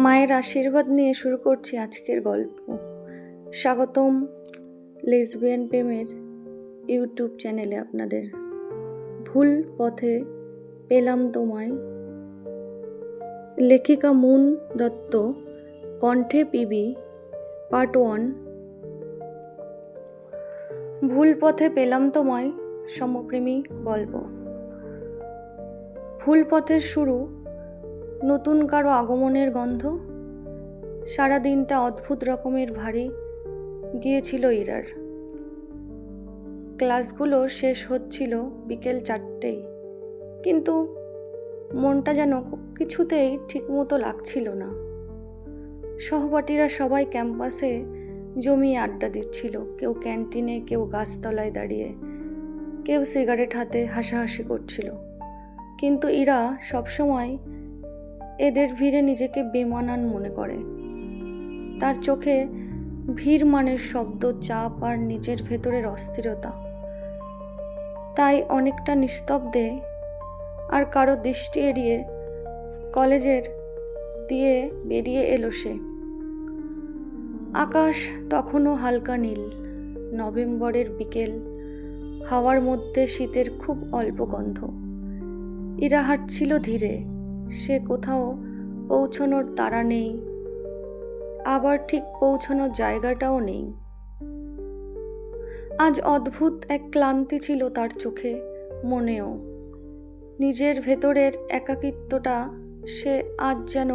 মায়ের আশীর্বাদ নিয়ে শুরু করছি আজকের গল্প। স্বাগতম লেসবিয়ান প্রেমের ইউটিউব চ্যানেলে আপনাদের। ভুল পথে পেলাম তোমায়, লেখিকা মুন দত্ত, কণ্ঠে পিবি, পার্ট 1। ভুল পথে পেলাম তোমায় সমপ্রেমী গল্প। ভুল পথের শুরু, নতুন কারো আগমনের গন্ধ। সারা দিনটা অদ্ভুত রকমের ভারী গিয়েছিল ইরার। ক্লাসগুলো শেষ হচ্ছিল বিকেল 4টেই, কিন্তু মনটা যেন কিছুতেই ঠিকমতো লাগছিল না। সহপাঠীরা সবাই ক্যাম্পাসে জমিয়ে আড্ডা দিচ্ছিল, কেউ ক্যান্টিনে, কেউ গাছতলায় দাঁড়িয়ে, কেউ সিগারেট হাতে হাসাহাসি করছিল। কিন্তু ইরা সবসময় এদের ভিড়ে নিজেকে বেমানান মনে করে। তার চোখে ভিড় মানের শব্দ, চাপ আর নিজের ভেতরের অস্থিরতা। তাই অনেকটা নিস্তব্ধে আর কারো দৃষ্টি এড়িয়ে কলেজের দিয়ে বেরিয়ে এলো সে। আকাশ তখনও হালকা নীল, নভেম্বরের বিকেল, হাওয়ার মধ্যে শীতের খুব অল্প গন্ধ। ইরা হাঁটছিল ধীরে, সে কোথাও পৌঁছানোর তাড়া নেই, আবার ঠিক পৌঁছানোর জায়গাটাও নেই। আজ অদ্ভুত এক ক্লান্তি ছিল তার চোখে, মনেও। নিজের ভেতরের একাকিত্বটা সে আজ যেন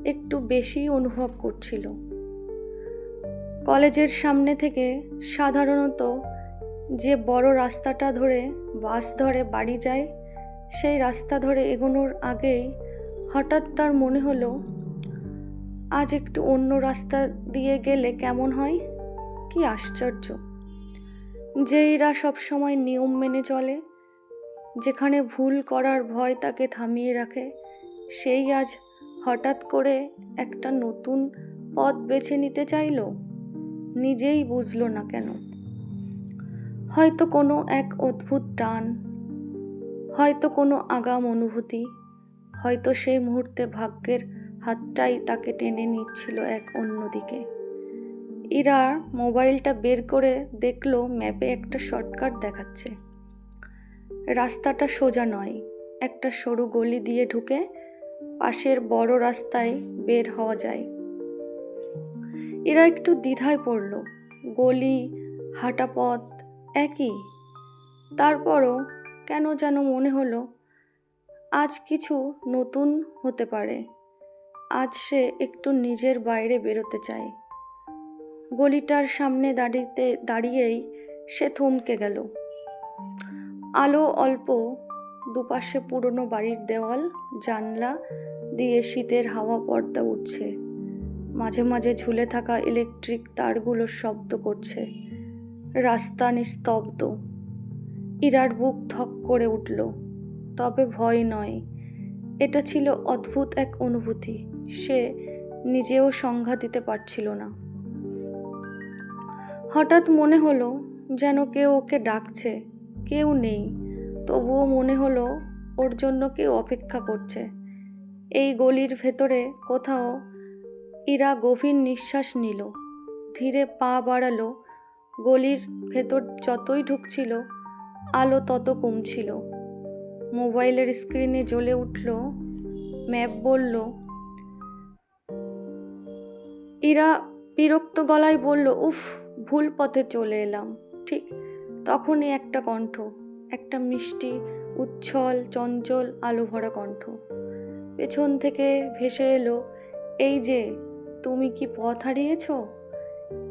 একটু বেশি অনুভব করছিল। কলেজের সামনে থেকে সাধারণত যে বড় রাস্তাটা ধরে বাস ধরে বাড়ি যায়, সেই রাস্তা ধরে এগোনোর আগেই হঠাৎ তার মনে হলো, আজ একটু অন্য রাস্তা দিয়ে গেলে কেমন হয়। কি আশ্চর্য যে এরা সবসময় নিয়ম মেনে চলে, যেখানে ভুল করার ভয় তাকে থামিয়ে রাখে, সেই আজ হঠাৎ করে একটা নতুন পথ বেছে নিতে চাইল। নিজেই বুঝল না কেন। হয়তো কোনো এক অদ্ভুত টান, হয়তো কোনো আগাম অনুভূতি, হয়তো সেই মুহূর্তে ভাগ্যের হাতটাই তাকে টেনে নিচ্ছিল এক অন্যদিকে। ইরা মোবাইলটা বের করে দেখলো ম্যাপে একটা শর্টকাট দেখাচ্ছে। রাস্তাটা সোজা নয়, একটা সরু গলি দিয়ে ঢুকে পাশের বড় রাস্তায় বের হওয়া যায়। এরা একটু দ্বিধায় পড়ল। গলি, হাঁটা পথ একই, তারপরও কেন যেন মনে হলো আজ কিছু নতুন হতে পারে। আজ সে একটু নিজের বাইরে বেরোতে চায়। গলিটার সামনে দাঁড়িয়েই সে থমকে গেল। আলো অল্প, দুপাশে পুরনো বাড়ির দেওয়াল, জানলা দিয়ে শীতের হাওয়া পর্দা উঠছে। মাঝে মাঝে ঝুলে থাকা ইলেকট্রিক তারগুলো শব্দ করছে। রাস্তা নিস্তব্ধ। ইরার বুক ধক করে উঠল, তবে ভয় নয়। এটা ছিল অদ্ভুত এক অনুভূতি, সে নিজেও সংজ্ঞা দিতে পারছিল না। হঠাৎ মনে হলো যেন কেউ ওকে ডাকছে। কেউ নেই, তবুও মনে হলো ওর জন্য কেউ অপেক্ষা করছে। এই গলির ভেতরে কোথাও। ইরা গভীর নিঃশ্বাস নিল, ধীরে পা বাড়ালো। গলির ভেতর যতই ঢুকছিল আলো তত কমছিল। মোবাইলের স্ক্রিনে জ্বলে উঠল ম্যাপ, বলল। ইরা বিরক্ত গলায় বলল, উফ, ভুল পথে চলে এলাম। ঠিক তখনই একটা কণ্ঠ, একটা মিষ্টি, উচ্ছল, চঞ্চল, আলো ভরা কণ্ঠ পেছন থেকে ভেসে এলো, এই যে, তুমি কি পথ হারিয়েছ?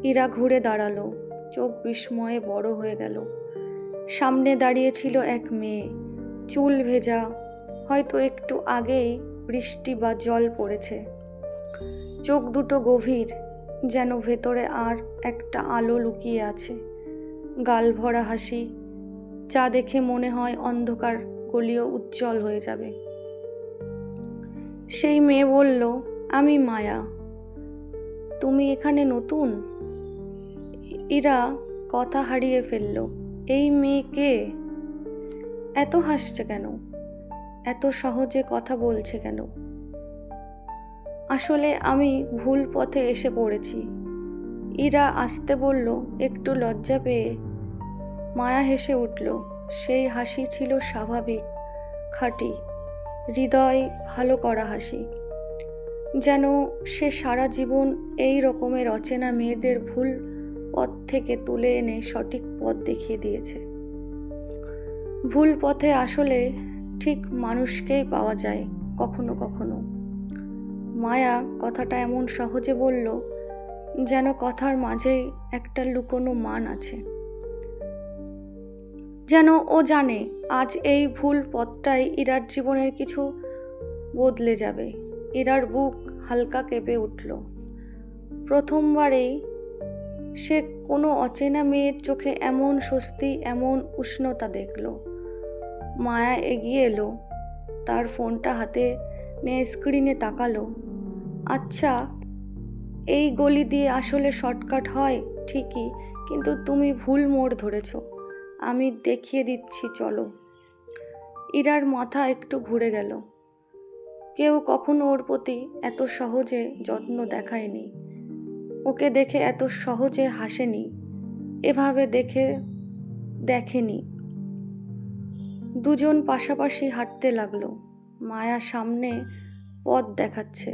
ইরা ঘুরে দাঁড়ালো, চোখ বিস্ময়ে বড় হয়ে গেল। সামনে দাঁড়িয়ে ছিল এক মেয়ে, চুল ভেজা, হয়তো একটু আগেই বৃষ্টি বা জল পড়েছে। চোখ দুটো গভীর, যেন ভেতরে আর একটা আলো লুকিয়ে আছে। গাল ভরা হাসি, যা দেখে মনে হয় অন্ধকার গলিও উজ্জ্বল হয়ে যাবে। সেই মেয়ে বলল, আমি মায়া। তুমি এখানে নতুন? ইরা কথা হারিয়ে ফেলল। এই মেয়ে কে? এত হাসছে কেন? এত সহজে কথা বলছে কেন? আসলে আমি ভুল পথে এসে পড়েছি। ইরা আসতে বলল। একটু লজ্জা পেয়ে মায়া হেসে উঠল। সেই হাসি ছিল স্বাভাবিক, খাঁটি, হৃদয় ভালো করা হাসি। যেন সে সারা জীবন এই রকমের অচেনা মেয়েদের ভুল পথ থেকে তুলে এনে সঠিক পথ দেখিয়ে দিয়েছে। ভুল পথে আসলে ঠিক মানুষকেই পাওয়া যায় কখনো কখনো। মায়া কথাটা এমন সহজে বলল যেন কথার মাঝেই একটা লুকোনো মান আছে। যেন ও জানে আজ এই ভুল পথটাই ইরার জীবনের কিছু বদলে যাবে। ইরার বুক হালকা কেঁপে উঠল। প্রথমবারেই সে কোনো অচেনা মেয়ের চোখে এমন স্বস্তি, এমন উষ্ণতা দেখল। মায়া এগিয়ে এলো, তার ফোনটা হাতে নিয়ে স্ক্রিনে তাকালো। আচ্ছা, এই গলি দিয়ে আসলে শর্টকাট হয় ঠিকই, কিন্তু তুমি ভুল মোড় ধরেছ। আমি দেখিয়ে দিচ্ছি, চলো। ইরার মাথা একটু ঘুরে গেল। কেউ কখনো ওর প্রতি এত সহজে যত্ন দেখায়নি, ওকে দেখে এত সহজে হাসেনি, এভাবে দেখেনি। দুজন পাশাপাশি হাঁটতে লাগলো। মায়া সামনে পথ দেখাচ্ছে,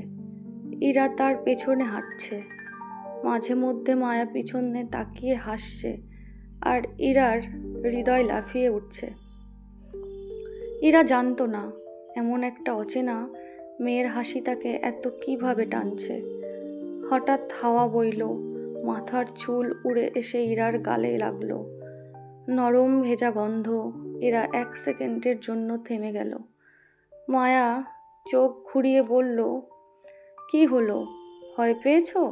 ইরা তার পেছনে হাঁটছে। মাঝে মধ্যে মায়া পিছনে তাকিয়ে হাসছে, আর ইরার হৃদয় লাফিয়ে উঠছে। ইরা জানতো না এমন একটা অচেনা মেয়ের হাসি তাকে এত কিভাবে টানছে। হঠাৎ হাওয়া বইল, মাথার চুল উড়ে এসে ইরার গালে লাগলো। নরম ভেজা গন্ধ। এরা 1 সেকেন্ডের জন্য থেমে গেল। মায়া চোখ ঘুরিয়ে বলল, কি হলো, ভয় পেয়েছো?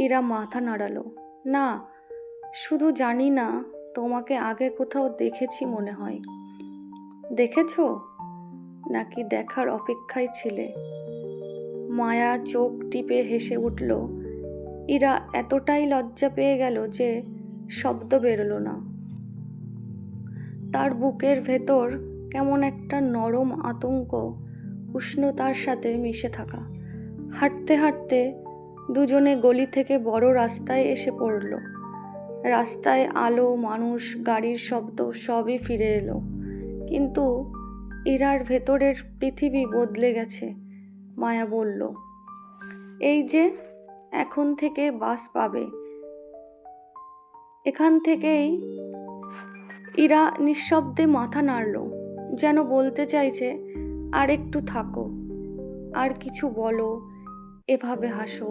ইরা মাথা নাড়ালো। না, শুধু জানি না তোমাকে আগে কোথাও দেখেছি মনে হয়। দেখেছো নাকি দেখার অপেক্ষায় ছিলে? মায়া চোখ টিপে হেসে উঠল। ইরা এতটাই লজ্জা পেয়ে গেল যে শব্দ বেরোলো না। তার বুকের ভেতর কেমন একটা নরম আতঙ্ক উষ্ণতার সাথে মিশে থাকা। হাঁটতে হাঁটতে দুজনে গলি থেকে বড় রাস্তায় এসে পড়ল। রাস্তায় আলো, মানুষ, গাড়ির শব্দ সবই ফিরে এলো। কিন্তু ইরার ভেতরের পৃথিবী বদলে গেছে। মায়া বলল, এই যে এখন থেকে বাস পাবে, এখান থেকেই। ইরা নিঃশব্দে মাথা নাড়ল, যেন বলতে চাইছে, আর একটু থাকো, আর কিছু বলো, এভাবে হাসো।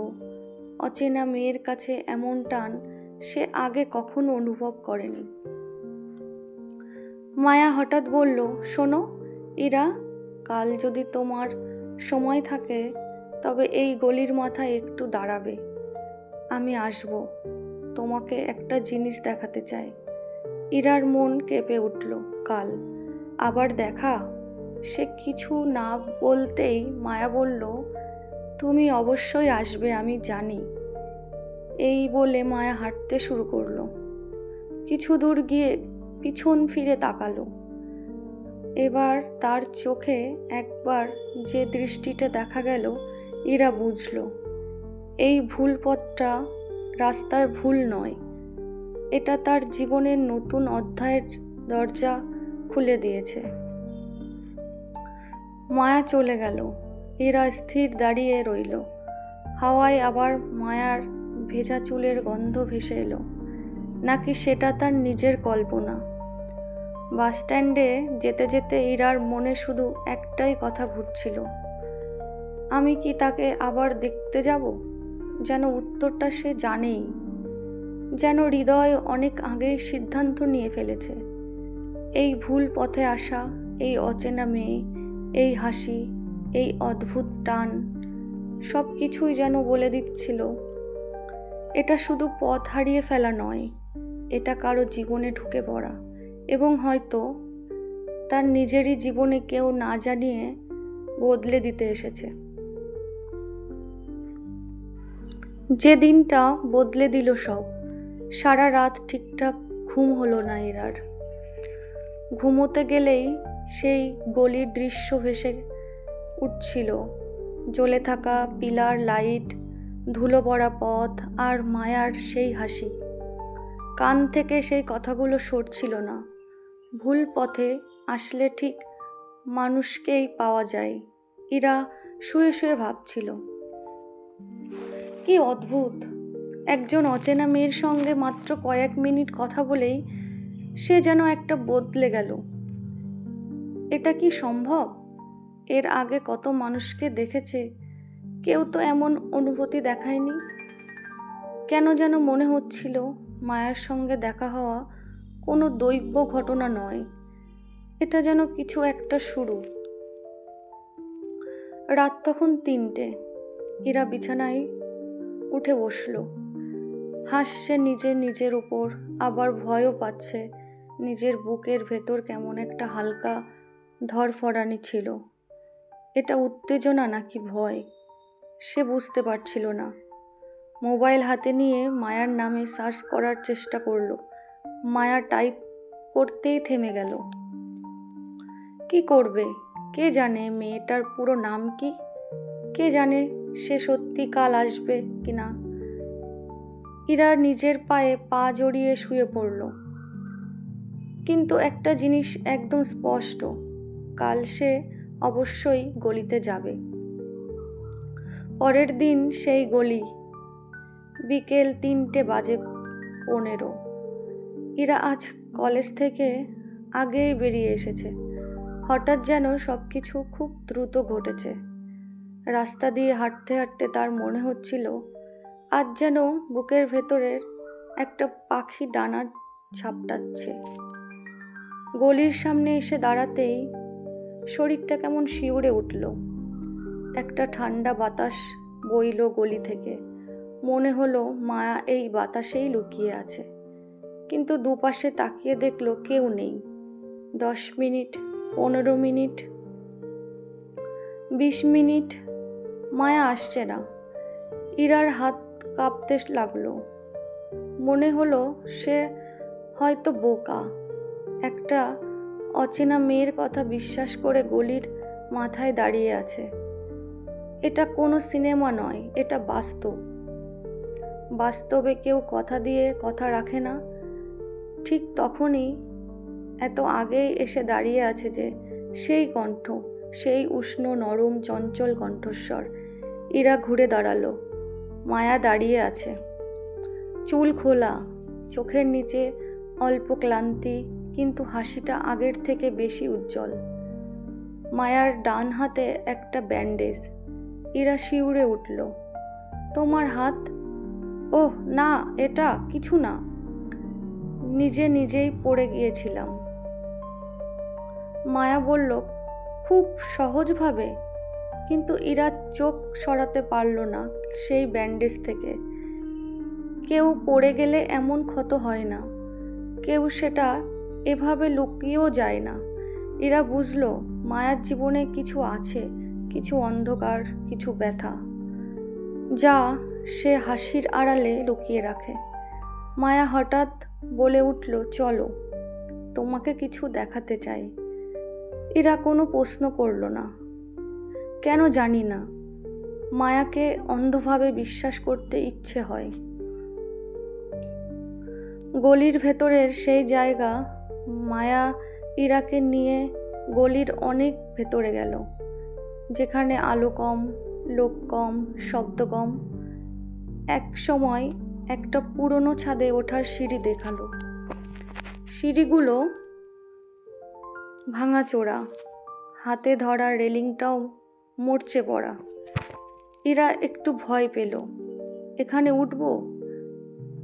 অচেনা মেয়ের কাছে এমন টান সে আগে কখনো অনুভব করেনি। মায়া হঠাৎ বলল, শোনো ইরা, কাল যদি তোমার সময় থাকে তবে এই গলির মাথায় একটু দাঁড়াবে। আমি আসবো, তোমাকে একটা জিনিস দেখাতে চাই। ইরার মন কেঁপে উঠল। কাল আবার দেখা? সে কিছু না বলতেই মায়া বলল, তুমি অবশ্যই আসবে, আমি জানি। এই বলে মায়া হাঁটতে শুরু করলো। কিছু দূর গিয়ে পিছন ফিরে তাকালো। এবার তার চোখে একবার যে দৃষ্টিটা দেখা গেল, ইরা বুঝল এই ভুল পথটা রাস্তার ভুল নয়, এটা তার জীবনের নতুন অধ্যায়ের দরজা খুলে দিয়েছে। মায়া চলে গেল। ইরা স্থির দাঁড়িয়ে রইল। হাওয়ায় আবার মায়ার ভেজা চুলের গন্ধ ভেসে এলো। নাকি সেটা তার নিজের কল্পনা? বাস স্ট্যান্ডে যেতে যেতে ইরার মনে শুধু একটাই কথা ঘুরছিল, আমি কি তাকে আবার দেখতে যাব? যেন উত্তরটা সে জানেই, যেন হৃদয় অনেক আগেই সিদ্ধান্ত নিয়ে ফেলেছে। এই ভুল পথে আসা, এই অচেনা মেয়ে, এই হাসি, এই অদ্ভুত টান, সব কিছুই যেন বলে দিচ্ছিল এটা শুধু পথ হারিয়ে ফেলা নয়, এটা কারো জীবনে ঢুকে পড়া, এবং হয়তো তার নিজেরই জীবনে কেউ না জানিয়ে বদলে দিতে এসেছে। যে দিনটা বদলে দিল সব। সারা রাত ঠিকঠাক ঘুম হলো না ইরার। ঘুমোতে গেলেই সেই গলির দৃশ্য ভেসে উঠছিল। জ্বলে থাকা পিলার লাইট, ধুলো পড়া পথ আর মায়ার সেই হাসি। কান থেকে সেই কথাগুলো সরছিল না। ভুল পথে আসলে ঠিক মানুষকেই পাওয়া যায়, ইরা শুয়ে শুয়ে ভাবছিল। কি অদ্ভুত, একজন অচেনা মেয়ের সঙ্গে মাত্র কয়েক মিনিট কথা বলেই সে যেন একটা বদলে গেল। এটা কি সম্ভব? এর আগে কত মানুষকে দেখেছে, কেউ তো এমন অনুভূতি দেখায়নি। কেন যেন মনে হচ্ছিল মায়ার সঙ্গে দেখা হওয়া কোনো দৈব ঘটনা নয়, এটা যেন কিছু একটা শুরু। রাত তখন 3টে। ইরা বিছানায় উঠে বসল। হাসছে নিজের উপর, আবার ভয়ও পাচ্ছে। নিজের বুকের ভেতর কেমন একটা হালকা ধরফরানি ছিল। এটা উত্তেজনা নাকি ভয়, সে বুঝতে পারছিল না। মোবাইল হাতে নিয়ে মায়ার নামে সার্চ করার চেষ্টা করলো। মায়া টাইপ করতেই থেমে গেল। কি করবে? কে জানে মেয়েটার পুরো নাম কি? কে জানে সে সত্যি কাল আসবে কিনা? ইরা নিজের পায়ে পা জড়িয়ে শুয়ে পড়ল। কিন্তু একটা জিনিস একদম স্পষ্ট, কাল সে অবশ্যই গলিতে যাবে। পরের দিন সেই গলি, বিকেল 3:15। ইরা আজ কলেজ থেকে আগেই বেরিয়ে এসেছে। হঠাৎ যেন সবকিছু খুব দ্রুত ঘটেছে। রাস্তা দিয়ে হাঁটতে হাঁটতে তার মনে হচ্ছিল আজ যেন বুকের ভেতরের একটা পাখি ডানা ঝাপটাচ্ছে। গলির সামনে এসে দাঁড়াতেই শরীরটা কেমন শিউরে উঠল। একটা ঠান্ডা বাতাস বইল গলি থেকে। মনে হলো মায়া এই বাতাসেই লুকিয়ে আছে। কিন্তু দুপাশে তাকিয়ে দেখলো কেউ নেই। 10 মিনিট, 15 মিনিট, 20 মিনিট, মায়া আসছে না। ইরার হাত কাঁপতে লাগলো। মনে হলো সে হয়তো বোকা, একটা অচেনা মেয়ের কথা বিশ্বাস করে গলির মাথায় দাঁড়িয়ে আছে। এটা কোনো সিনেমা নয়, এটা বাস্তব। বাস্তবে কেউ কথা দিয়ে কথা রাখে না। ঠিক তখনই এত আগেই এসে দাঁড়িয়ে আছে যে সেই কণ্ঠ, সেই উষ্ণ নরম চঞ্চল কণ্ঠস্বর। ইরা ঘুরে দাঁড়ালো। মায়া দাঁড়িয়ে আছে, চুল খোলা, চোখের নিচে অল্প ক্লান্তি, কিন্তু হাসিটা আগের থেকে বেশি উজ্জ্বল। মায়ার ডান হাতে একটা ব্যান্ডেজ। ইরা শিউরে উঠল। তোমার হাত? ওহ না, এটা কিছু না, নিজেই পড়ে গিয়েছিলাম। মায়া বলল খুব সহজভাবে, কিন্তু ইরা চোখ সরাতে পারল না সেই ব্যান্ডেজ থেকে। কেউ পড়ে গেলে এমন ক্ষত হয় না, কেউ সেটা এভাবে লুকিয়েও যায় না। ইরা বুঝলো মায়ার জীবনে কিছু আছে, কিছু অন্ধকার, কিছু ব্যথা, যা সে হাসির আড়ালে লুকিয়ে রাখে। মায়া হঠাৎ বলে উঠল, চলো, তোমাকে কিছু দেখাতে চাই। ইরা কোনো প্রশ্ন করল না। কেন জানি না, মায়াকে অন্ধভাবে বিশ্বাস করতে ইচ্ছে হয়। গলির ভেতরের সেই জায়গা। মায়া ইরাকে নিয়ে গলির অনেক ভেতরে গেল, যেখানে আলো কম, লোক কম, শব্দ কম। এক সময় একটা পুরনো ছাদে ওঠার সিঁড়ি দেখালো। সিঁড়িগুলো ভাঙাচোরা, হাতে ধরা রেলিংটাও মরচে পড়া। ইরা একটু ভয় পেল। এখানে উঠবো?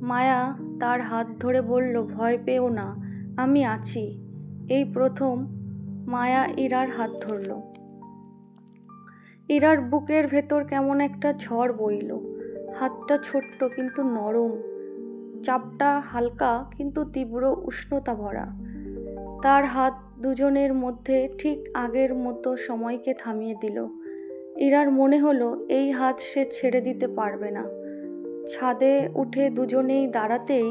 মায়া তার হাত ধরে বলল, ভয় পেও না, আমি আছি। এই প্রথম মায়া ইরার হাত ধরল। ইরার বুকের ভেতর কেমন একটা ঝড় বইল। হাতটা ছোট্ট কিন্তু নরম, চাপটা হালকা কিন্তু তীব্র উষ্ণতা ভরা। তার হাত দুজনের মধ্যে ঠিক আগের মতো সময়কে থামিয়ে দিল। ইরার মনে হলো এই হাত সে ছেড়ে দিতে পারবে না। ছাদে উঠে দুজনেই দাঁড়াতেই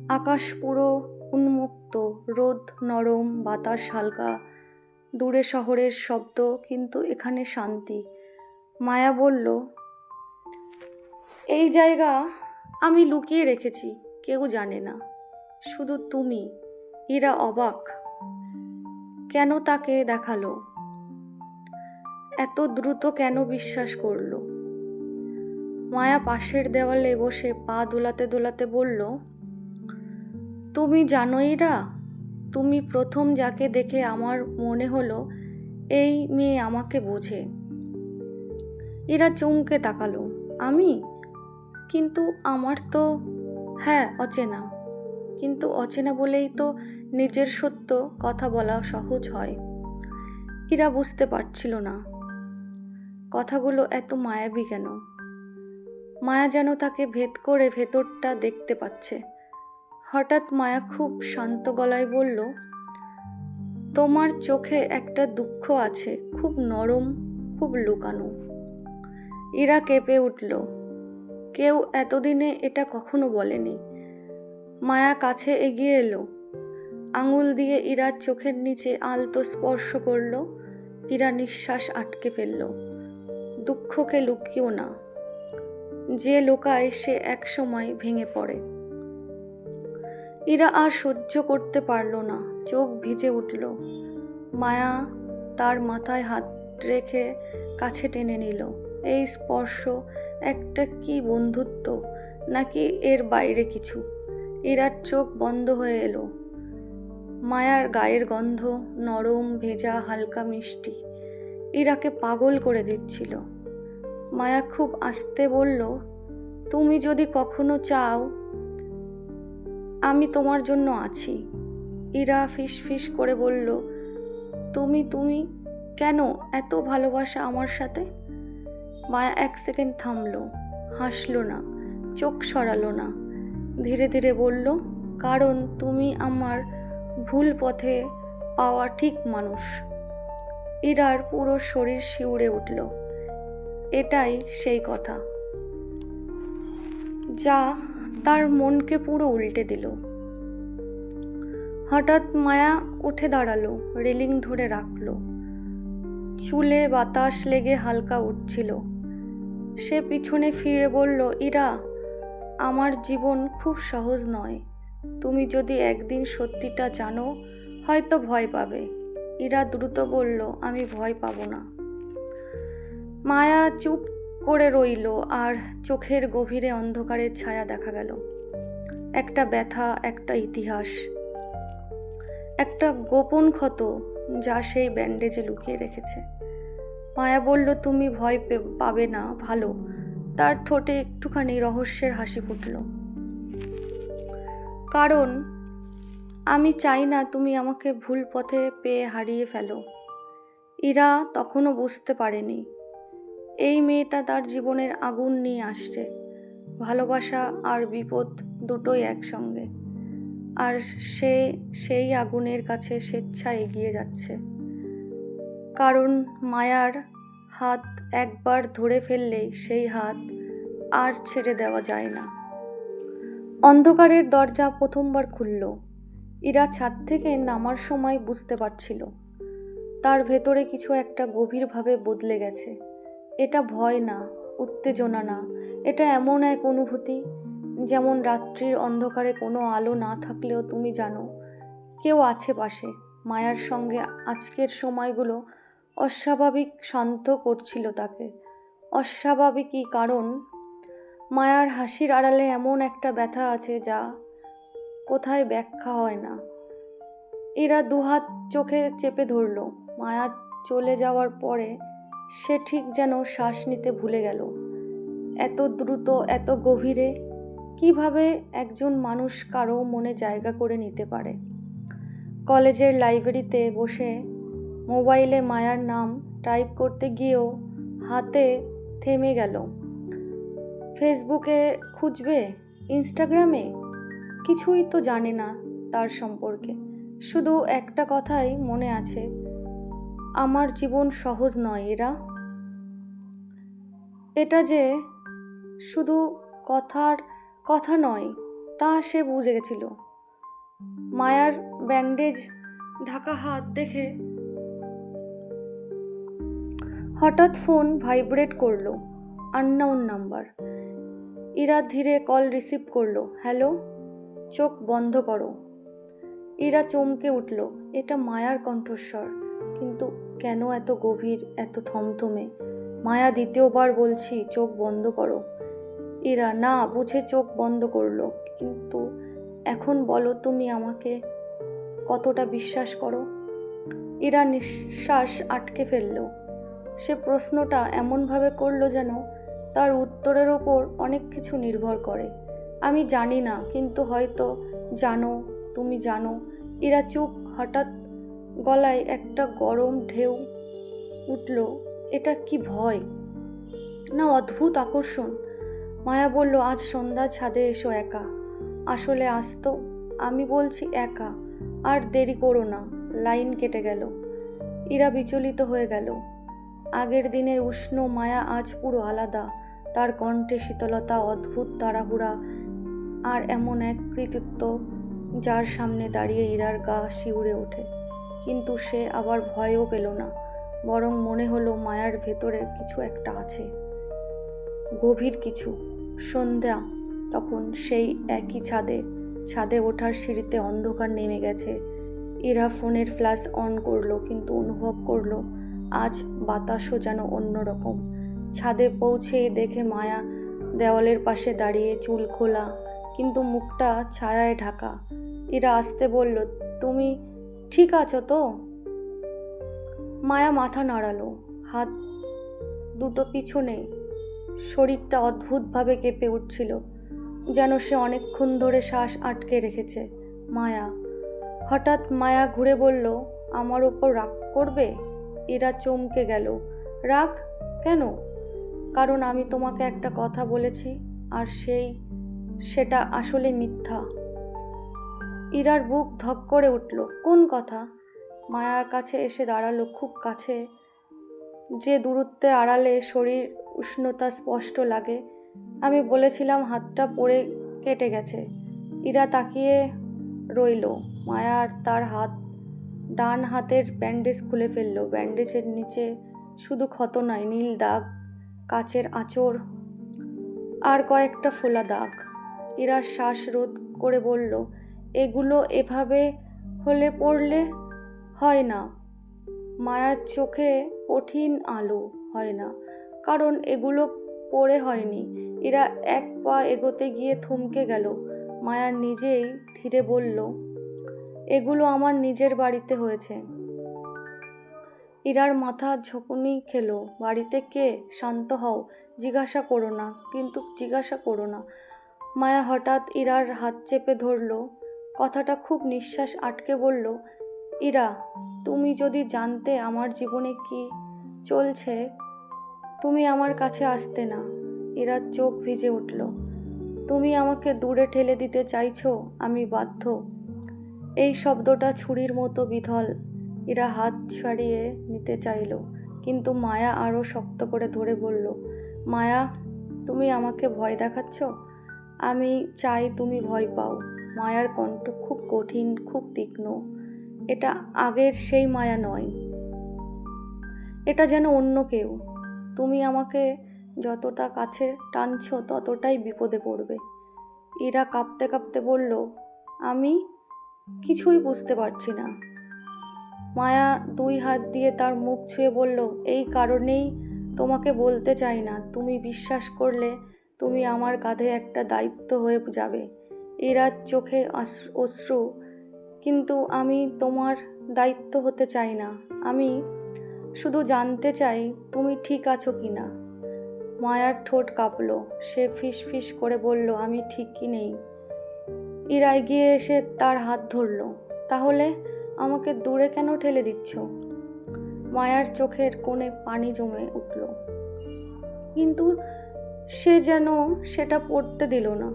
আকাশ পুরো উন্মুক্ত, রোদ নরম, বাতাস হালকা, দূরে শহরের শব্দ, কিন্তু এখানে শান্তি। মায়া বলল, এই জায়গা আমি লুকিয়ে রেখেছি, কেউ জানে না, শুধু তুমি। ইরা অবাক, কেন তাকে দেখালো? এত দ্রুত কেন বিশ্বাস করলো? মায়া পাশের দেওয়ালে বসে পা দোলাতে দোলাতে বলল, তুমি জানো ইরা, তুমি প্রথম যাকে দেখে আমার মনে হলো এই মেয়ে আমাকে বোঝে। ইরা চমকে তাকালো, আমি? কিন্তু আমার তো, হ্যাঁ অচেনা, কিন্তু অচেনা বলেই তো নিজের সত্য কথা বলা সহজ হয়। ইরা বুঝতে পারছিল না কথাগুলো এত মায়াবী কেন। মায়া যেন তাকে ভেদ করে ভেতরটা দেখতে পাচ্ছে। হঠাৎ মায়া খুব শান্ত গলায় বলল, তোমার চোখে একটা দুঃখ আছে, খুব নরম, খুব লুকানো। ইরা কেঁপে উঠল, কেউ এতদিনে এটা কখনো বলেনি। মায়া কাছে এগিয়ে এলো, আঙুল দিয়ে ইরার চোখের নিচে আলতো স্পর্শ করল। ইরা নিঃশ্বাস আটকে ফেলল। দুঃখকে লুকিও না, যে লুকায় সে এক সময় ভেঙে পড়ে। ইরা আর সহ্য করতে পারল না, চোখ ভিজে উঠল। মায়া তার মাথায় হাত রেখে কাছে টেনে নিল। এই স্পর্শ একটা কি বন্ধুত্ব, নাকি এর বাইরে কিছু? ইরার চোখ বন্ধ হয়ে এলো। মায়ার গায়ের গন্ধ নরম, ভেজা, হালকা মিষ্টি, ইরাকে পাগল করে দিচ্ছিল। মায়া খুব আস্তে বলল, তুমি যদি কখনো চাও, আমি তোমার জন্য আছি। ইরা ফিস ফিস করে বলল, তুমি তুমি কেন? এত ভালোবাসা আমার সাথে? মায়া এক সেকেন্ড থামলো, হাসলো না, চোখ সরালো না, ধীরে ধীরে বলল, কারণ তুমি আমার ভুল পথে পাওয়া ঠিক মানুষ। ইরার পুরো শরীর শিউরে উঠল। এটাই সেই কথা যা তার মনকে পুরো উল্টে দিল। হঠাৎ মায়া উঠে দাঁড়ালো, রেলিং ধরে রাখলো। চুলে বাতাস লেগে হালকা উঠছিল। সে পিছনে ফিরে বলল, ইরা, আমার জীবন খুব সহজ নয়। তুমি যদি একদিন সত্যিটা জানো, হয়তো ভয় পাবে। ইরা দ্রুত বলল, আমি ভয় পাবো না। মায়া চুপ করে রইল, আর চোখের গভীরে অন্ধকারের ছায়া দেখা গেল। একটা ব্যথা, একটা ইতিহাস, একটা গোপন ক্ষত যা সেই ব্যান্ডেজে লুকিয়ে রেখেছে। মায়া বলল, তুমি ভয় পাবে না, ভালো। তার ঠোঁটে একটুখানি রহস্যের হাসি ফুটল। কারণ আমি চাই না তুমি আমাকে ভুল পথে পেয়ে হারিয়ে ফেলো। ইরা তখনও বুঝতে পারেনি এই মেয়েটা তার জীবনের আগুন নিয়ে আসছে, ভালোবাসা আর বিপদ দুটোই একসঙ্গে। আর সে সেই আগুনের কাছে স্বেচ্ছায় এগিয়ে যাচ্ছে। কারণ মায়ার হাত একবার ধরে ফেললেই সেই হাত আর ছেড়ে দেওয়া যায় না। অন্ধকারের দরজা প্রথমবার খুলল। ইরা ছাদ থেকে নামার সময় বুঝতে পারছিল তার ভেতরে কিছু একটা গভীরভাবে বদলে গেছে। এটা ভয় না, উত্তেজনা না, এটা এমন এক অনুভূতি যেমন রাত্রির অন্ধকারে কোনো আলো না থাকলেও তুমি জানো কেউ আছে পাশে। মায়ার সঙ্গে আজকের সময়গুলো অস্বাভাবিক শান্ত করছিল তাকে। অস্বাভাবিকই কারণ মায়ার হাসির আড়ালে এমন একটা ব্যথা আছে যা কোথায় ব্যাখ্যা হয় না। এরা দুহাত চোখে চেপে ধরল। মায়া চলে যাওয়ার পরে সে ঠিক যেন শ্বাস নিতে ভুলে গেল। এত দ্রুত, এত গভীরে কিভাবে একজন মানুষ কারো মনে জায়গা করে নিতে পারে। কলেজের লাইব্রেরিতে বসে মোবাইলে মায়ার নাম টাইপ করতে গিয়েও হাতে থেমে গেল। ফেসবুকে খুঁজবে, ইনস্টাগ্রামে, কিছুই তো জানে না তার সম্পর্কে। শুধু একটা কথাই মনে আছে, আমার জীবন সহজ নয় এরা। এটা যে শুধু কথা নয় তা সে বুঝে গেছিল। মায়ার ব্যান্ডেজ ঢাকা হাত দেখে হঠাৎ ফোন ভাইব্রেট করলো। Unknown number. ইরা ধীরে কল রিসিভ করলো। হ্যালো। চোখ বন্ধ করো। ইরা চমকে উঠল। এটা মায়ার কণ্ঠস্বর, কিন্তু কেন এত গভীর, এত থমথমে? মায়া দ্বিতীয়বার বলছি, চোখ বন্ধ করো। ইরা না বুঝে চোখ বন্ধ করলো। কিন্তু এখন বলো, তুমি আমাকে কতটা বিশ্বাস করো? ইরা নিঃশ্বাস আটকে ফেলল। সে প্রশ্নটা এমনভাবে করলো যেন তার উত্তরের ওপর অনেক কিছু নির্ভর করে। আমি জানি না, কিন্তু হয়তো জানো, তুমি জানো। ইরা চুপ। হঠাৎ গলায় একটা গরম ঢেউ উঠল। এটা কি ভয়, না অদ্ভুত আকর্ষণ? মায়া বলল, আজ সন্ধ্যা ছাদে এসো একা। আসলে আসতো। আমি বলছি একা। আর দেরি করো না। লাইন কেটে গেল। ইরা বিচলিত হয়ে গেল। আগের দিনের উষ্ণ মায়া আজ পুরো আলাদা। তার কণ্ঠে শীতলতা, অদ্ভুত তাড়াহুড়া, আর এমন এক কৃতিত্ব যার সামনে দাঁড়িয়ে ইরার গা শিউরে ওঠে। কিন্তু সে আবার ভয়ও পেল না, বরং মনে হলো মায়ার ভেতরে কিছু একটা আছে, গভীর কিছু। সন্ধ্যা তখন সেই একই ছাদে ওঠার সিঁড়িতে অন্ধকার নেমে গেছে। ইরা ফোনের ফ্ল্যাশ অন করলো, কিন্তু অনুভব করলো আজ বাতাসও যেন অন্যরকম। ছাদে পৌঁছেই দেখে মায়া দেওয়ালের পাশে দাঁড়িয়ে, চুল খোলা, কিন্তু মুখটা ছায়ায় ঢাকা। ইরা আস্তে বলল, তুমি ঠিক আছো তো? মায়া মাথা নাড়ালো, হাত দুটো পিছনে। শরীরটা অদ্ভুতভাবে কেঁপে উঠছিল, যেন সে অনেকক্ষণ ধরে শ্বাস আটকে রেখেছে। হঠাৎ মায়া ঘুরে বলল, আমার ওপর রাগ করবে? ইরা চমকে গেল। রাগ কেন? কারণ আমি তোমাকে একটা কথা বলেছি, আর সেটা আসলে মিথ্যা। ইরার বুক ধক করে উঠল। কোন কথা? মায়ার কাছে এসে দাঁড়ালো, খুব কাছে, যে দূরত্বের আড়ালে শরীর উষ্ণতা স্পষ্ট লাগে। আমি বলেছিলাম হাতটা পড়ে কেটে গেছে। ইরা তাকিয়ে রইল। মায়ার তার ডান হাতের ব্যান্ডেজ খুলে ফেলল। ব্যান্ডেজের নিচে শুধু ক্ষত নয়, নীল দাগ, কাচের আঁচড়, আর কয়েকটা ফোলা দাগ। ইরা শ্বাস রোধ করে বলল, এগুলো এভাবে হলে পড়লে হয় না। মায়ার চোখে কঠিন আলো। হয় না, কারণ এগুলো পড়ে হয়নি। এরা এক পা এগোতে গিয়ে থমকে গেল। মায়া নিজেই ধীরে বলল, এগুলো আমার নিজের বাড়িতে হয়েছে। ইরার মাথা ঝুঁকুনি খেলো। বাড়িতে কে? শান্ত হও, জিজ্ঞাসা করো না। মায়া হঠাৎ ইরার হাত চেপে ধরল। কথাটা খুব নিঃশ্বাস আটকে বলল, ইরা, তুমি যদি জানতে আমার জীবনে কি চলছে, তুমি আমার কাছে আসতে না। ইরার চোখ ভিজে উঠল। তুমি আমাকে দূরে ঠেলে দিতে চাইছো, আমি বাধ্য। এই শব্দটা ছুরির মতো বিধল। ইরা হাত ছাড়িয়ে নিতে চাইল, কিন্তু মায়া আরও শক্ত করে ধরে বলল, মায়া, তুমি আমাকে ভয় দেখাচ্ছ। আমি চাই তুমি ভয় পাও। মায়ার কণ্ঠ খুব কঠিন, খুব তীক্ষ্ণ। এটা আগের সেই মায়া নয়, এটা যেন অন্য কেউ। তুমি আমাকে যতটা কাছে টানছো, ততটাই বিপদে পড়বে। ইরা কাঁপতে কাঁপতে বলল, আমি কিছুই বুঝতে পারছি না। মায়া দুই হাত দিয়ে তার মুখ ছুঁয়ে বলল, এই কারণেই তোমাকে বলতে চাই না। তুমি বিশ্বাস করলে তুমি আমার কাঁধে একটা দায়িত্ব হয়ে যাবে। ইরার চোখে অশ্রু। কিন্তু আমি তোমার দায়িত্ব হতে চাই না। আমি শুধু জানতে চাই তুমি ঠিক আছো কি না। মায়ার ঠোঁট কাঁপল। সে ফিস ফিস করে বলল, আমি ঠিকই নেই। ইরা এগিয়ে এসে তার হাত ধরল। তাহলে আমাকে দূরে কেন ঠেলে দিচ্ছ? মায়ার চোখের কোণে পানি জমে উঠল, কিন্তু সে যেন সেটা পড়তে দিল না।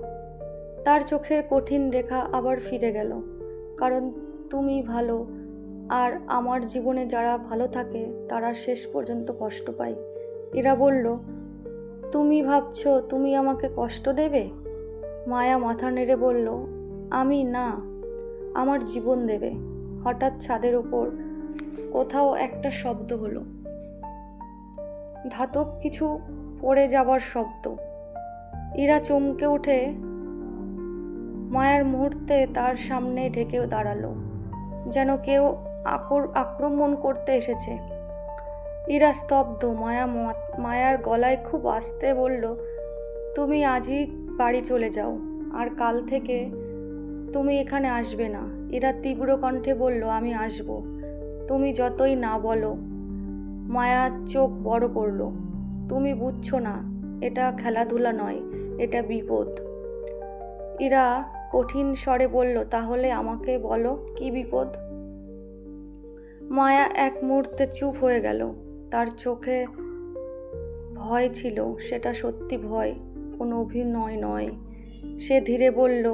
তার চোখের কঠিন রেখা আবার ফিরে গেল। কারণ তুমি ভালো, আর আমার জীবনে যারা ভালো থাকে তারা শেষ পর্যন্ত কষ্ট পায়। এরা বলল, তুমি ভাবছো তুমি আমাকে কষ্ট দেবে? মায়া মাথা নেড়ে বলল, আমি না, আমার জীবন দেবে। হঠাৎ ছাদের ওপর কোথাও একটা শব্দ হলো। ধাতব কিছু পড়ে যাবার শব্দ। ইরা চমকে উঠে মায়ার মুহূর্তে তার সামনে ঢেকে দাঁড়ালো, যেন কেউ আক্রমণ করতে এসেছে। ইরা স্তব্ধ। মায়ার গলায় খুব আস্তে বলল, তুমি আজই বাড়ি চলে যাও, আর কাল থেকে তুমি এখানে আসবে না। ইরা তীব্র কণ্ঠে বলল, আমি আসব, তুমি যতই না বলো। মায়া চোখ বড় করলো। তুমি বুঝছো না, এটা খেলাধুলা নয়, এটা বিপদ। ইরা কঠিন স্বরে বলল, তাহলে আমাকে বলো কি বিপদ? মায়া এক মুহূর্তে চুপ হয়ে গেল। তার চোখে ভয় ছিল, সেটা সত্যি ভয়, কোনো অভিনয় নয়। সে ধীরে বলল,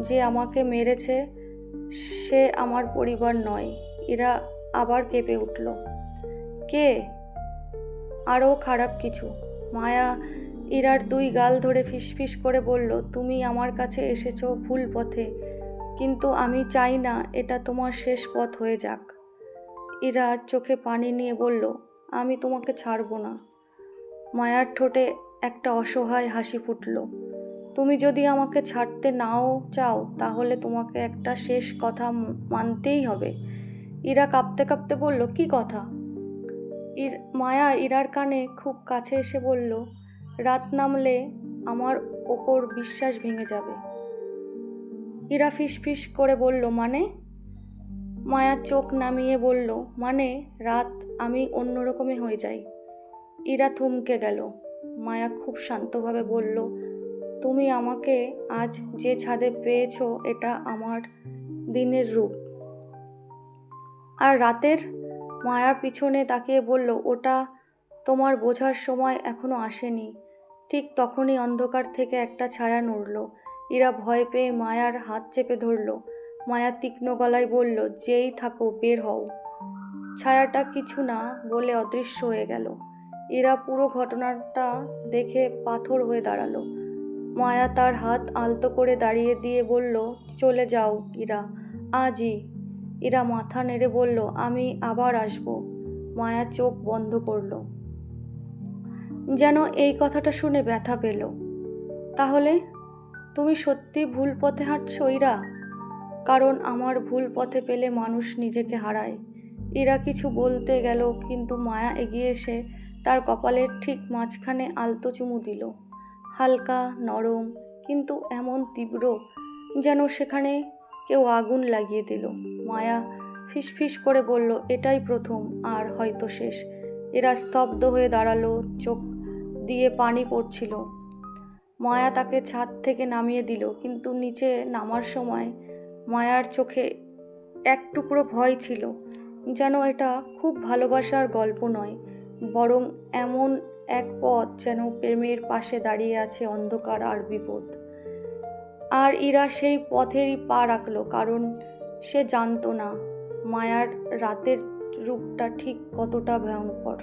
যে আমাকে মেরেছে সে আমার পরিবার নয়। ইরা আবার কেঁপে উঠল। কে? আরও খারাপ কিছু। মায়া ইরার দুই গাল ধরে ফিসফিস করে বলল, তুমি আমার কাছে এসেছো ভুল পথে, কিন্তু আমি চাই না এটা তোমার শেষ পথ হয়ে যাক। ইরার চোখে পানি নিয়ে বলল, আমি তোমাকে ছাড়ব না। মায়ার ঠোঁটে একটা অসহায় হাসি ফুটল। তুমি যদি আমাকে ছাড়তে নাও চাও, তাহলে তোমাকে একটা শেষ কথা মানতেই হবে। ইরা কাঁপতে কাঁপতে বলল, কি কথা? মায়া ইরার কানে খুব কাছে এসে বলল, রাত নামলে আমার ওপর বিশ্বাস ভেঙে যাবে। ইরা ফিসফিস করে বলল, মানে? মায়া চোখ নামিয়ে বলল, মানে রাত আমি অন্যরকমই হয়ে যাই। ইরা থমকে গেল। মায়া খুব শান্তভাবে বলল, তুমি আমাকে আজ যে ছাদে পেয়েছ, এটা আমার দিনের রূপ। আর রাতের? মায়া পিছনে তাকিয়ে বলল, ওটা তোমার বোঝার সময় এখনো আসেনি। ঠিক তখনই অন্ধকার থেকে একটা ছায়া নড়ল। ইরা ভয় পেয়ে মায়ার হাত চেপে ধরল। মায়া তীক্ষ্ণ গলায় বলল, যেই থাকো, বের হও। ছায়াটা কিছু না বলে অদৃশ্য হয়ে গেল। ইরা পুরো ঘটনাটা দেখে পাথর হয়ে দাঁড়ালো। মায়া তার হাত আলতো করে দাঁড়িয়ে দিয়ে বলল, চলে যাও ইরা, আজই। ইরা মাথা নেড়ে বলল, আমি আবার আসব। মায়া চোখ বন্ধ করল, যেন এই কথাটা শুনে ব্যথা পেল। তাহলে তুমি সত্যি ভুল পথে হাঁটছো ইরা? কারণ আমার ভুল পথে পেলে মানুষ নিজেকে হারায়। ইরা কিছু বলতে গেল, কিন্তু মায়া এগিয়ে এসে তার কপালের ঠিক মাঝখানে আলতো চুমু দিল। হালকা, নরম, কিন্তু এমন তীব্র যেন সেখানে কেউ আগুন লাগিয়ে দিল। মায়া ফিসফিস করে বলল, এটাই প্রথম, আর হয়তো শেষ। এরা স্তব্ধ হয়ে দাঁড়ালো, চোখ দিয়ে পানি পড়ছিল। মায়া তাকে ছাদ থেকে নামিয়ে দিল, কিন্তু নিচে নামার সময় মায়ার চোখে এক টুকরো ভয় ছিল, যেন এটা খুব ভালোবাসার গল্প নয়, বরং এমন এক পথ যেন প্রেমের পাশে দাঁড়িয়ে আছে অন্ধকার আর বিপদ। আর ইরা সেই পথেরই পা রাখল, কারণ সে জানতো না মায়ার রাতের রূপটা ঠিক কতটা ভয়ঙ্কর।